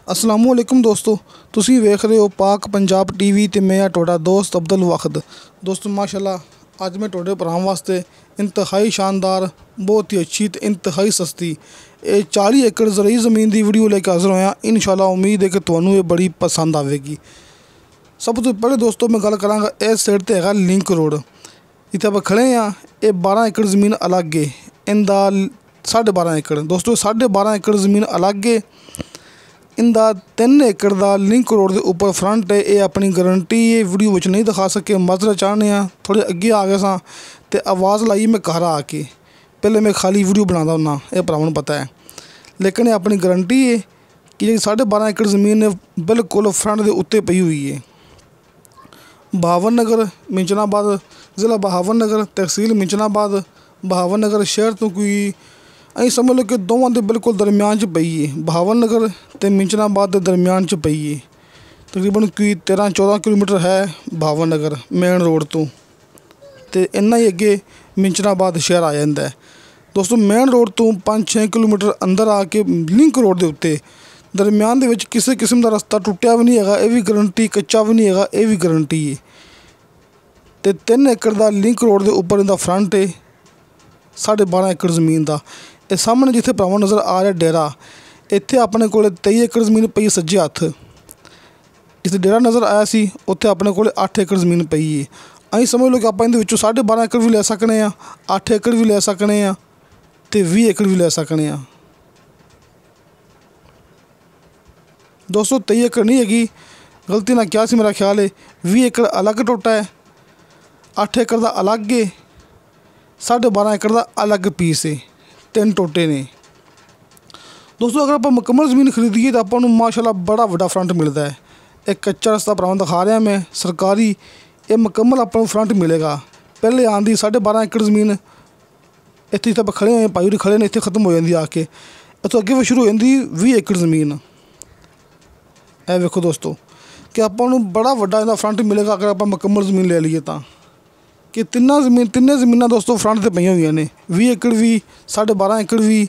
असलामुअलैकुम दोस्तों, तुसी वेख रहे हो पाक पंजाब टीवी ते मैं तुहाडा दोस्त अब्दुल वाहिद। दोस्तों माशाल्लाह अज मैं तुहाडे भरावां वास्ते इंतहाई शानदार, बहुत ही अच्छी ते इंतहाई सस्ती 40 एकड़ ज़रूरी ज़मीन की वीडियो लेकर हाज़र होया। इंशाल्लाह उम्मीद है कि तुहानू ये बड़ी पसंद आएगी। सब तो पहले दोस्तों मैं गल करांगा, इस साइड ते हैगा लिंक रोड। इत्थे आप खड़े हाँ, ये 12 एकड़ ज़मीन अलग है, इंदा 12.5 एकड़। दोस्तों 12.5 एकड़ ज़मीन अलग है, इंदा 3 एकड़ का लिंक रोड के उपर फ्रंट है। ये अपनी गारंटी ये वीडियो में नहीं दिखा सके, मजरा चाहने थोड़े अगे आ गए सां ते आवाज़ लाई मैं घर आके। पहले मैं खाली वीडियो बनाता हूँ, यह भरावां नूं पता है, लेकिन ये अपनी गारंटी है कि 12.5 एकड़ ज़मीन ने बिल्कुल फ्रंट के उत्ते पई हुई है। बहावलनगर मिंचनाबाद, ज़िला बहावलनगर, तहसील मिंचनाबाद। बहावलनगर शहर तो कोई अं समझ लो कि दोवां दे बिल्कुल दरम्यान च पई है। बहावलनगर ते मिंचनाबाद के दरम्यान च पई है। तकरीबन कोई 13-14 किलोमीटर है बहावलनगर मेन रोड तो इन्ना ही अगे मिंचनाबाद शहर आ जाता है। दोस्तों मेन रोड तो 5-6 किलोमीटर अंदर आके लिंक रोड के उत्ते दरम्यान दे विच किसी किस्म का रस्ता टुटिया भी नहीं है, ये भी गारंटी, कच्चा भी नहीं है, ये भी गारंटी है। तो 3 एकड़ का लिंक रोड के उपर इनका फ्रंट है 12.5 एकड़ ज़मीन का। ये सामने जिथे भरावां नज़र आ रहा डेरा, इत्थे अपने को 23 एकड़ ज़मीन पई सज्जे हत्थ। जिथे डेरा नज़र आया सी उत्थे अपने को 8 एकड़ ज़मीन पई है। अं समझ लो कि आप इहदे विचों 12.5 एकड़ भी लै सकने, 8 एकड़ भी लै सकने, तो 20 एकड़ भी लै सकने। दोस्तों 23 एकड़ नहीं हैगी, गलती ना क्या सी, मेरा ख्याल है 20 एकड़ अलग टोटा है, 8 एकड़ का अलग है, 12.5 एकड़ का अलग पीस है, 3 टोटे ने। दोस्तों अगर आप मुकम्मल ज़मीन खरीदीए तो आपको माशाल्लाह बड़ा वड्डा फ्रंट मिलता है। एक कच्चा रस्ता भरावां दिखा रहा मैं सरकारी, ये मुकम्मल आपको फ्रंट मिलेगा। पहले आंदी 12.5 एकड़ ज़मीन इत्थे जिथे खड़े हुए भाई होरी खड़े ने, इत्थे खत्म हो जाती आके, इतों अगे शुरू हो जाती 20 एकड़ ज़मीन। ए वेखो दोस्तों कि आपको बड़ा वड्डा इहदा फ्रंट मिलेगा अगर आप मुकम्मल ज़मीन ले लीए तो। कि तिन्ने ज़मीनां दोस्तों फ्रंट से पईयां हुई ने, 20 एकड़ भी, 12.5 एकड़ भी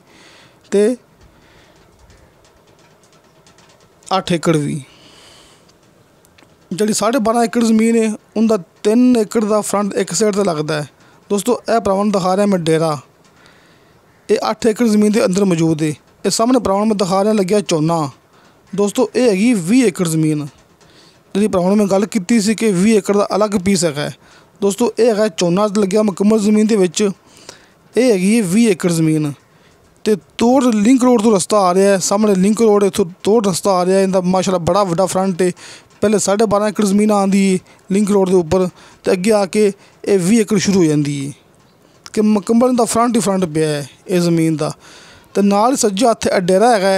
ते 8 एकड़ भी। जी 12.5 एकड़ ज़मीन है उनका 3 एकड़ का फ्रंट एक साइड से लगता है। दोस्तों यह भरावां नूं दिखा रहा मैं डेरा, ये 8 एकड़ ज़मीन के अंदर मौजूद है। ये सामने भरावां नूं मैं दिखा रहा लग्या झोना। दोस्तों ये हैगी 20 एकड़ ज़मीन, जी भरावां नूं मैं गल कीती सी कि 20 एकड़ का अलग पीस है। दोस्तों ये है झोना लग्या मुकम्मल ज़मीन के विच, ये हैगी 20 एकड़ ज़मीन। तो तोड़ लिंक रोड तो रस्ता आ रहा है, सामने लिंक रोड इत्थों तोड़ रस्ता आ रहा है। इनका माशाल्लाह बड़ा वड्डा फ्रंट है। पहले 12.5 एकड़ ज़मीन आती है लिंक रोड के उपर, तो अगे आके ये 20 एकड़ शुरू हो जाती है कि मुकम्मल इनका फ्रंट ही फ्रंट पिया है इस ज़मीन का। तो नाल सज्जे हत्थ डेरा है,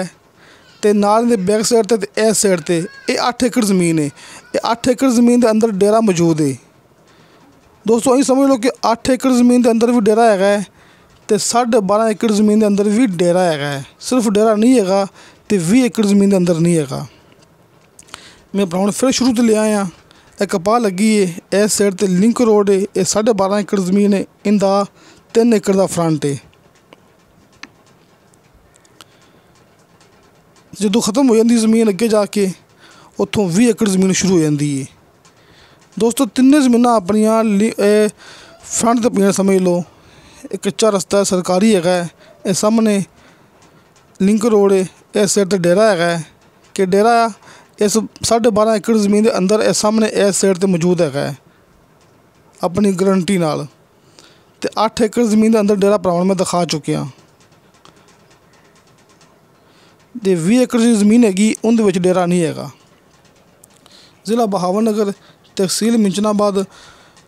तो नाल दे बैक साइड ते इस साइड ते ये 8 एकड़ ज़मीन है। ये 8 एकड़ ज़मीन के अंदर डेरा मौजूद है। दोस्तों अं समझ लो कि 8 एकड़ ज़मीन के अंदर भी डेरा है, तो 12.5 एकड़ ज़मीन के अंदर भी डेरा है। सिर्फ डेरा नहीं है तो 20 एकड़ ज़मीन के अंदर नहीं है। मैं भरावां फिर शुरू तो ले आया, एक कपाह लगी है इस साइड ते लिंक रोड है, ये 12.5 एकड़ ज़मीन है, इनका 3 एकड़ का फ्रंट है। जो ख़त्म हो जाती ज़मीन अगे जाके उतों 20 एकड़ ज़मीन शुरू हो जाती है। दोस्तों तिन्ने ज़मीनां अपनियां फ्रंट ते पियां समझ लो। एक कच्चा रस्ता है सरकारी है, ये सामने लिंक रोड है, इस साइड ते डेरा है कि डेरा इस 12.5 एकड़ ज़मीन के अंदर इस सामने इस साइड ते मौजूद है अपनी गारंटी नाल। ते 8 एकड़ ज़मीन के अंदर डेरा भरावां मैं दिखा चुकिया। ते 20 एकड़ की ज़मीन हैगी उनदे विच डेरा नहीं है। ज़िला बहावलनगर, तहसील मिंचनाबाद,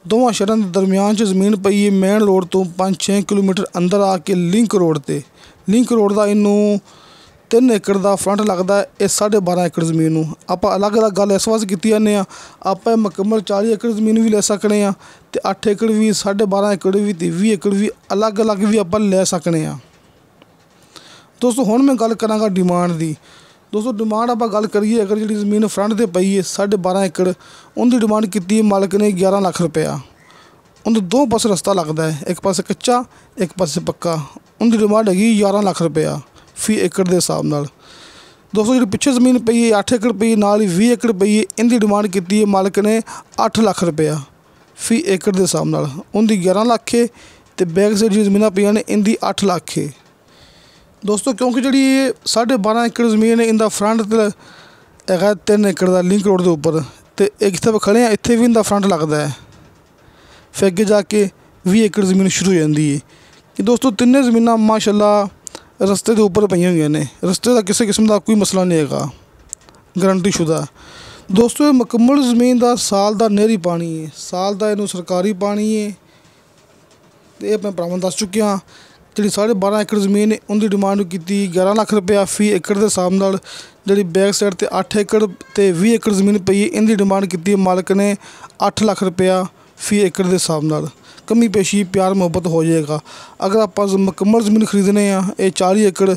दोवां शहरां दे दरम्यान च ज़मीन पई है। मेन रोड तो 5-6 किलोमीटर अंदर आके लिंक रोड ते, लिंक रोड का इनू 3 एकड़ का फ्रंट लगता है। ये 12.5 एकड़ ज़मीन नूं आप अलग अलग गल इस वास्ते कीती जाने आप मुकम्मल 40 एकड़ ज़मीन भी ले सकने, तो 8 एकड़ भी, 12.5 एकड़ भी, 20 एकड़ भी अलग अलग भी आप ले सकने। दोस्तों हुण मैं गल करांगा डिमांड की। दोस्तों डिमांड आप गल करिए, अगर जी ज़मीन फ्रंट से पई है 12.5 एकड़, उनकी डिमांड की मालिक ने 11 लाख रुपया। उनके 2 पासे रस्ता लगता है, एक पासे कच्चा एक पासे पक्का। उनकी डिमांड हैगी 11 लाख रुपया फी एकड़ के हिसाब नाल। दोस्तों जी पिछे जमीन पई है 8 एकड़ पई नाल ही 20 एकड़ पई है, इनकी डिमांड की है मालिक ने 8 लाख रुपया फी एकड़ के हिसाब नाल। उनकी 11 लाख है तो बैक साइड जी जमीन पई ने इनकी 8 लाख है। दोस्तों क्योंकि जी 12.5 एकड़ जमीन है, इनका फ्रंट है 3 एकड़ का लिंक रोड के उपर, तो एक जिथे खड़े हैं इत्थे भी इनका फ्रंट लगता है, फिर अगे जाके 20 एकड़ जमीन शुरू हो जाती है। कि दोस्तों तिन्ने जमीन माशाअल्लाह रस्ते के उपर पई हुई ने, रस्ते का किसी किस्म का कोई मसला नहीं है, गारंटी शुदा। दोस्तों ये मुकम्मल जमीन का साल का नहरी पानी है, साल का इनू सरकारी पानी है। तो ये मैं भरावां दस चुकिया जी 12.5 एकड़ जमीन है उनकी डिमांड की 11 लाख रुपया फी एकड़ के हिसाब नाल। जी बैक साइड ते 8 एकड़ ते 20 एकड़ जमीन पई है, इनकी डिमांड की मालिक ने 8 लाख रुपया फी एकड़ के हिसाब नाल। कमी पेशी प्यार मुहब्बत हो जाएगा। अगर आप मुकम्मल जमीन खरीदने ये 40 एकड़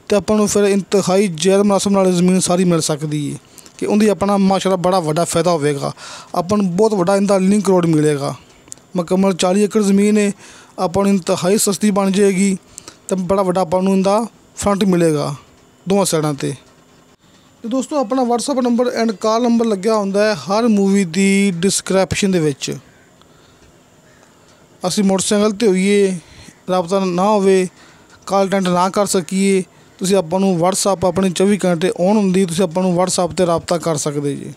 तो अपन फिर इंतहाई जायज़ मुनासिब नाल जमीन सारी मिल सकती है कि उनकी अपना माशाअल्लाह बड़ा वड्डा फायदा होगा। अपन बहुत वड्डा इनका लिंक रोड मिलेगा। मुकम्मल 40 एकड़ जमीन है अपन इंतहाई सस्ती बन जाएगी, तो बड़ा वड्डा अपन इनका फ्रंट मिलेगा दोनों साइडों ते। तो दोस्तों अपना WhatsApp number and call number लग्या होंदा है हर मूवी की डिस्क्रिप्शन दे विच। असी मोटरसाइकिल ते होइए रबता ना होवे, कॉल अटेंड ना कर सकीए, तुसीं आपां नूं WhatsApp अपने 24 घंटे ऑन हुंदी, तुसीं आपां नूं WhatsApp ते रबता कर सकदे जी।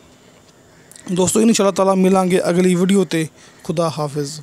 दोस्तों इंशाअल्लाह ताला मिलांगे अगली वीडियो ते। खुदा हाफिज़।